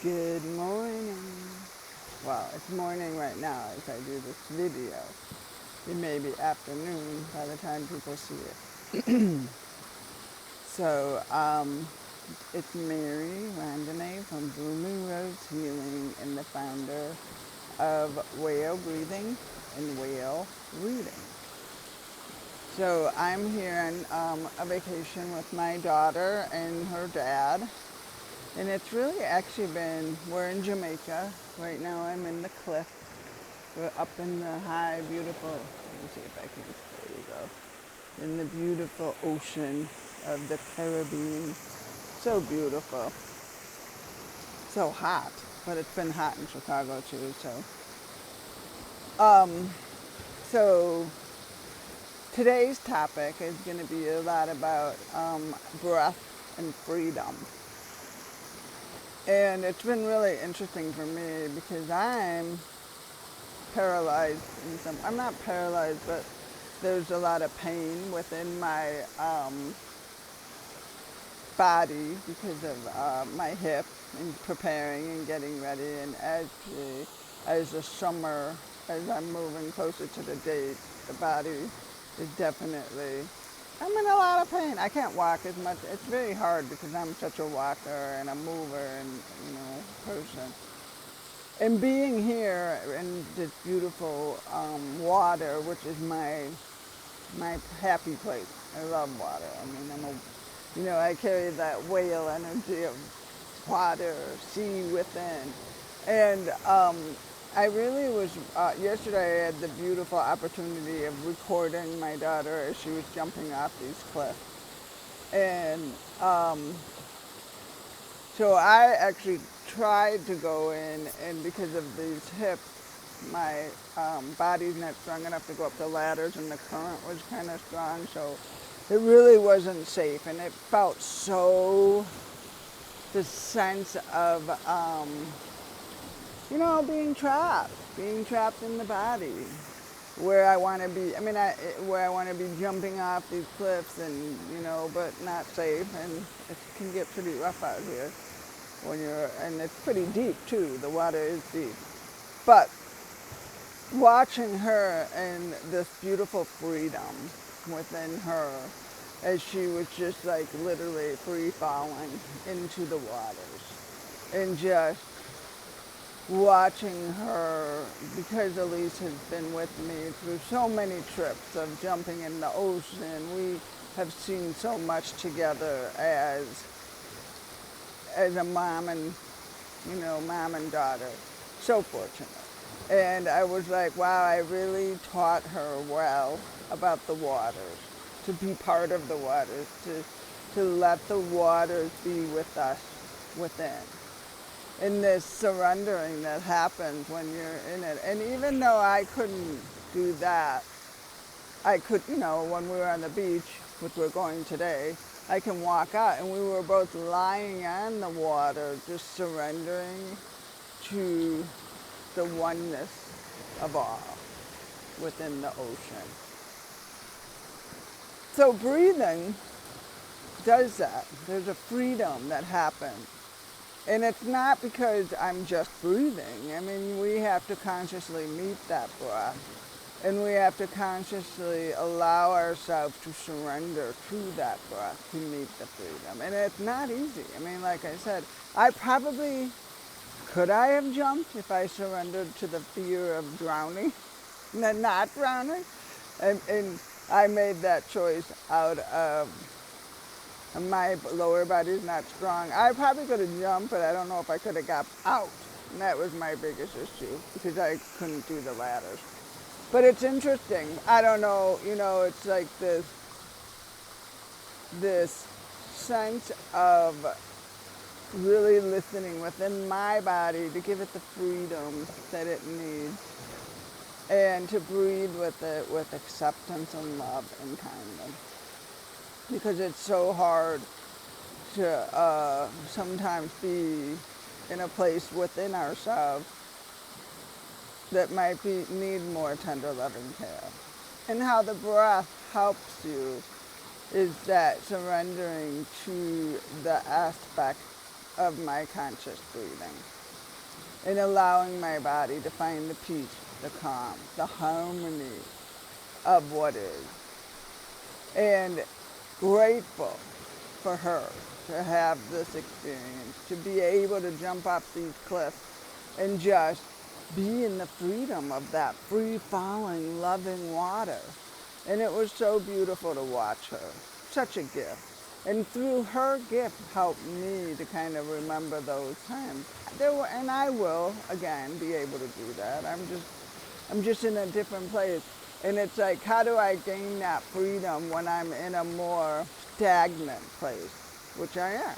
Good morning. Well, it's morning right now as I do this video. It may be afternoon by the time people see it. So, it's Mary Rondenet from Blooming Rose Healing and the founder of WhaleBreathing and WhaleBreathing. So I'm here on a vacation with my daughter and her dad. And it's really actually we're in Jamaica. Right now I'm in the cliff. We're up in the high, beautiful, let me see if I can, there you go. In the beautiful ocean of the Caribbean. So beautiful. So hot, but it's been hot in Chicago too, so today's topic is going to be a lot about breath and freedom. And it's been really interesting for me because I'm paralyzed I'm not paralyzed, but there's a lot of pain within my body because of my hip and preparing and getting ready. And as the summer, as I'm moving closer to the date, the body is definitely, I'm in a lot of pain. I can't walk as much. It's very hard because I'm such a walker and a mover and, person. And being here in this beautiful water, which is my happy place. I love water. I mean, I carry that whale energy of water, sea within. And I really was, yesterday I had the beautiful opportunity of recording my daughter as she was jumping off these cliffs. And so I actually tried to go in, and because of these hips, my body's not strong enough to go up the ladders, and the current was kind of strong, so it really wasn't safe. And it felt so, the sense of, being trapped in the body, where I want to be. Where I want to be jumping off these cliffs, and but not safe, and it can get pretty rough out here and it's pretty deep too. The water is deep, but watching her and this beautiful freedom within her, as she was just like literally free falling into the waters, and just watching her, because Elise has been with me through so many trips of jumping in the ocean. We have seen so much together as a mom and daughter. So fortunate. And I was like, wow, I really taught her well about the waters, to be part of the waters, to let the waters be with us within. In this surrendering that happens when you're in it. And even though I couldn't do that, I could, when we were on the beach, which we're going today, I can walk out, and we were both lying on the water, just surrendering to the oneness of all within the ocean. So breathing does that. There's a freedom that happens. And it's not because I'm just breathing. We have to consciously meet that breath. And we have to consciously allow ourselves to surrender to that breath to meet the freedom. And it's not easy. Like I said, could I have jumped if I surrendered to the fear of drowning, not drowning? And I made that choice out of, my lower body's not strong. I probably could have jumped, but I don't know if I could have got out. And that was my biggest issue, because I couldn't do the ladders. But it's interesting. I don't know, it's like this sense of really listening within my body to give it the freedom that it needs, and to breathe with it with acceptance and love and kindness. Because it's so hard to sometimes be in a place within ourselves that might need more tender loving care. And how the breath helps you is that surrendering to the aspect of my conscious breathing and allowing my body to find the peace, the calm, the harmony of what is. And grateful for her to have this experience, to be able to jump off these cliffs and just be in the freedom of that free-falling, loving water. And it was so beautiful to watch her. Such a gift. And through her gift helped me to kind of remember those times. And I will, again, be able to do that. I'm just in a different place. And it's like, how do I gain that freedom when I'm in a more stagnant place, which I am?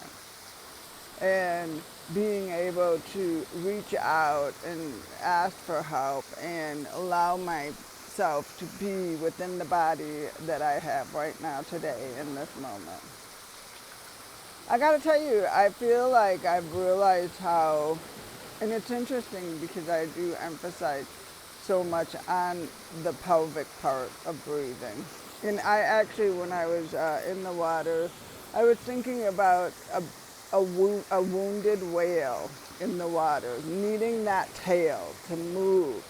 And being able to reach out and ask for help and allow myself to be within the body that I have right now today in this moment. I gotta tell you, I feel like I've realized how, and it's interesting because I do emphasize so much on the pelvic part of breathing. And I actually, when I was in the water, I was thinking about a wounded whale in the water, needing that tail to move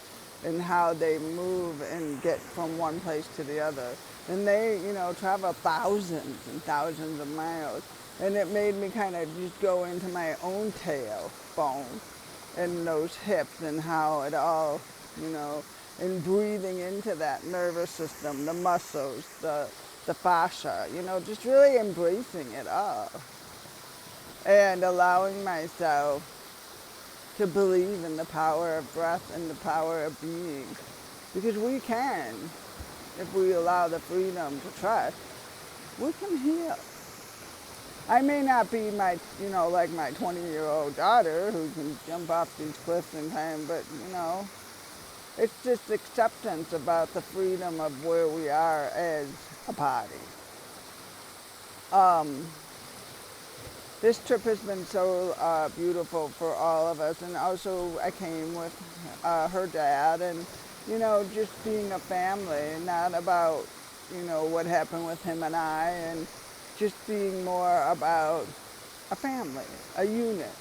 and how they move and get from one place to the other. And they, travel thousands and thousands of miles. And it made me kind of just go into my own tailbone and those hips and how it all, and breathing into that nervous system, the muscles, the fascia, just really embracing it all. And allowing myself to believe in the power of breath and the power of being. Because we can, if we allow the freedom to trust, we can heal. I may not be like my 20-year-old daughter who can jump off these cliffs in time, but, it's just acceptance about the freedom of where we are as a body. This trip has been so beautiful for all of us, and also I came with her dad, and just being a family, not about what happened with him and I, and just being more about a family, a unit,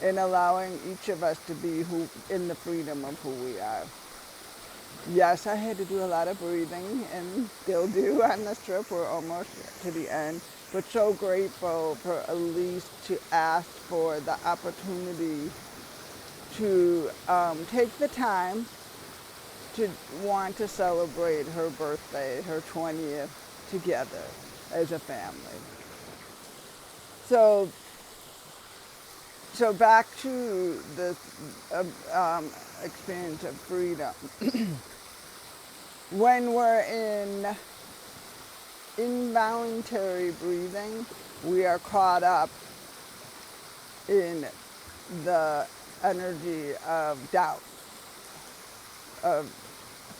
and allowing each of us to be in the freedom of who we are. Yes, I had to do a lot of breathing and still do on this trip. We're almost to the end, but so grateful for Elise to ask for the opportunity to take the time to want to celebrate her birthday, her 20th, together as a family. So back to the experience of freedom. When we're in involuntary breathing, we are caught up in the energy of doubt, of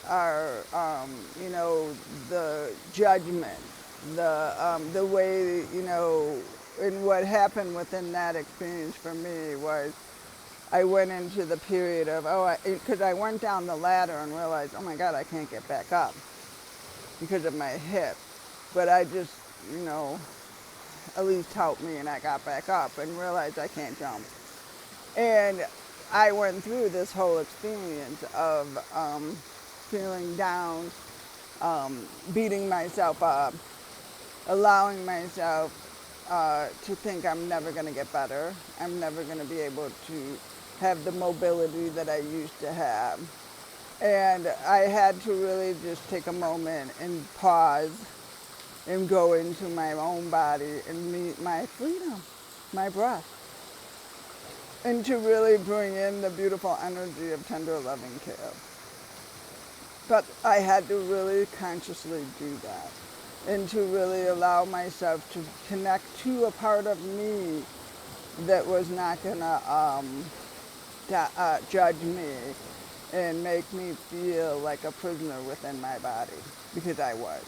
our, the judgment, the way, and what happened within that experience for me was I went into the period of, because I went down the ladder and realized, oh my God, I can't get back up because of my hip. But I just, at least helped me and I got back up and realized I can't jump. And I went through this whole experience of feeling down, beating myself up, allowing myself to think I'm never going to get better. I'm never going to be able to have the mobility that I used to have. And I had to really just take a moment and pause and go into my own body and meet my freedom, my breath. And to really bring in the beautiful energy of tender loving care. But I had to really consciously do that. And to really allow myself to connect to a part of me that was not gonna judge me and make me feel like a prisoner within my body, because I was,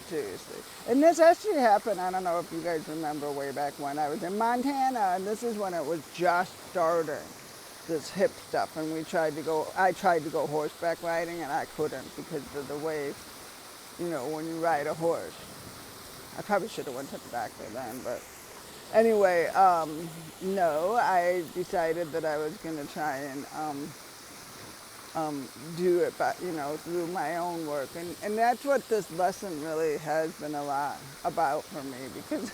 seriously. And this actually happened, I don't know if you guys remember way back when I was in Montana, and this is when it was just starting, this hip stuff, and I tried to go horseback riding, and I couldn't because of the way, when you ride a horse. I probably should have went to the doctor then, but Anyway, no, I decided that I was going to try and do it, but through my own work, and that's what this lesson really has been a lot about for me. Because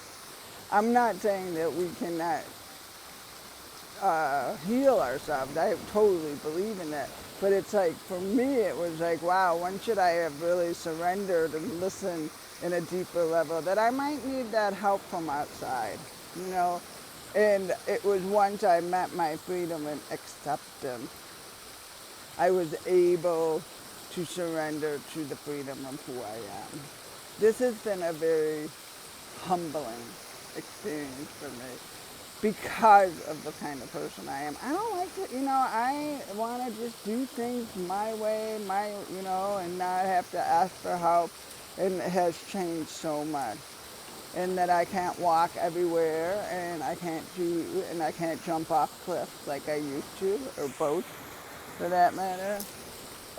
I'm not saying that we cannot heal ourselves. I totally believe in that. But it's like, for me, it was like, wow, when should I have really surrendered and listened in a deeper level that I might need that help from outside, you know? And it was once I met my freedom and acceptance, I was able to surrender to the freedom of who I am. This has been a very humbling experience for me because of the kind of person I am. I don't like to, I want to just do things my way, and not have to ask for help. And it has changed so much. And that I can't walk everywhere, and I can't jump off cliffs like I used to, or boats for that matter.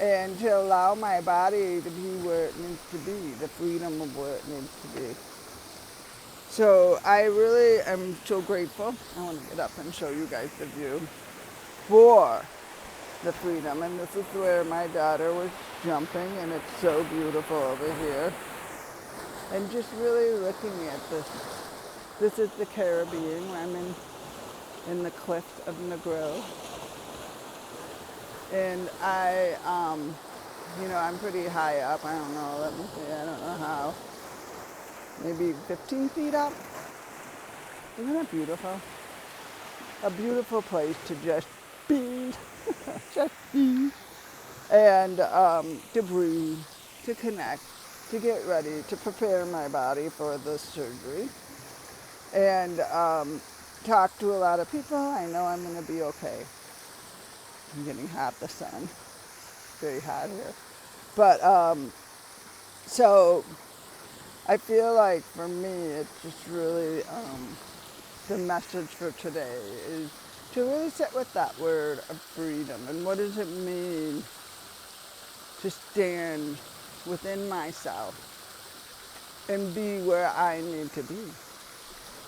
And to allow my body to be where it needs to be, the freedom of where it needs to be. So I really am so grateful. I want to get up and show you guys the view for the freedom. And this is where my daughter was jumping, and it's so beautiful over here. And just really looking at this. This is the Caribbean. I'm in the cliff of Negril. And I'm pretty high up. I don't know, let me see, I don't know how. Maybe 15 feet up. Isn't that beautiful? A beautiful place to just be, just be. And to breathe, to connect, to get ready, to prepare my body for the surgery. And talk to a lot of people. I know I'm going to be okay. I'm getting hot, the sun. Very hot here. But so I feel like for me, it's just really the message for today is to really sit with that word of freedom. And what does it mean to stand within myself and be where I need to be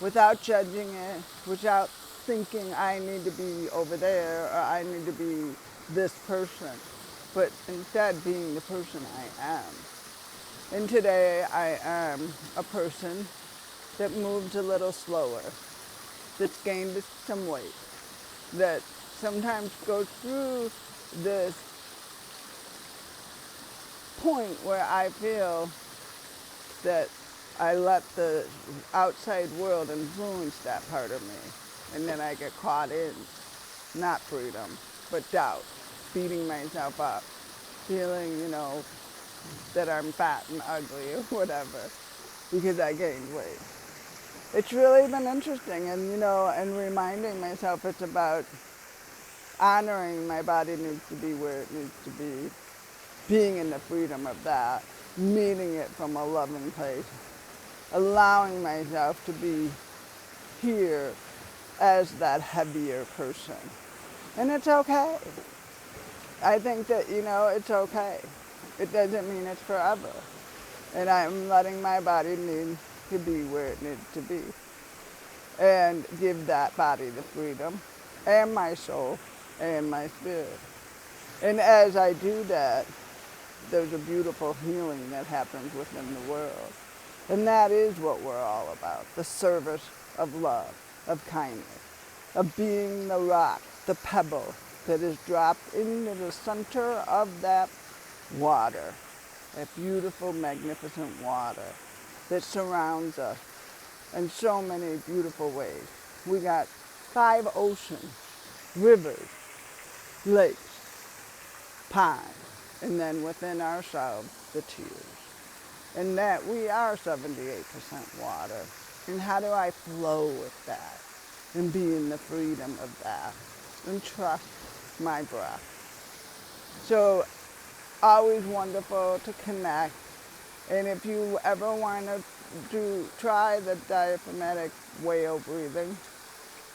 without judging it, without thinking I need to be over there or I need to be this person, but instead being the person I am. And today I am a person that moves a little slower, that's gained some weight, that sometimes goes through this point where I feel that I let the outside world influence that part of me. And then I get caught in, not freedom, but doubt, beating myself up, feeling, that I'm fat and ugly or whatever because I gained weight. It's really been interesting, and reminding myself it's about honoring my body needs to be where it needs to be, being in the freedom of that, meeting it from a loving place, allowing myself to be here as that heavier person. And it's okay. I think that, it's okay. It doesn't mean it's forever. And I'm letting my body need to be where it needs to be. And give that body the freedom, and my soul, and my spirit. And as I do that, there's a beautiful healing that happens within the world. And that is what we're all about, the service of love, of kindness, of being the rock, the pebble that is dropped into the center of that water, that beautiful, magnificent water that surrounds us in so many beautiful ways. We got 5 oceans, rivers, lakes, ponds, and then within ourselves, the tears. And that we are 78% water. And how do I flow with that and be in the freedom of that and trust my breath? So always wonderful to connect. And if you ever want to try the diaphragmatic whale breathing,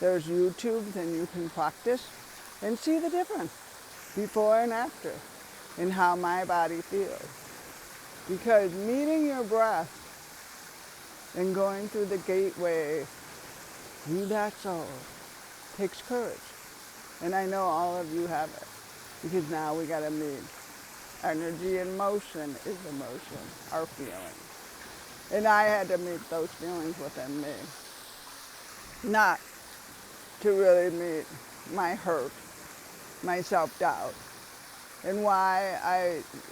there's YouTube, and you can practice and see the difference before and after in how my body feels. Because meeting your breath and going through the gateway do that soul takes courage. And I know all of you have it, because now we got to meet. Energy in motion is emotion, our feelings. And I had to meet those feelings within me. Not to really meet my hurt, my self-doubt. And why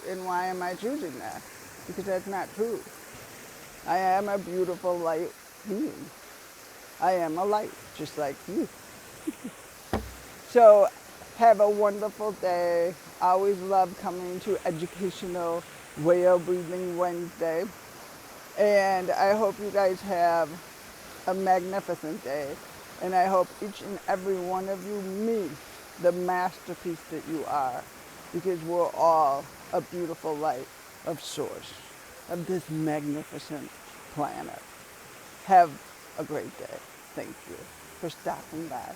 am I choosing that? Because that's not true. I am a beautiful light being. I am a light, just like you. So have a wonderful day. I always love coming to educational whale breathing Wednesday. And I hope you guys have a magnificent day. And I hope each and every one of you meet the masterpiece that you are, because we're all a beautiful light of source, of this magnificent planet. Have a great day. Thank you for stopping by.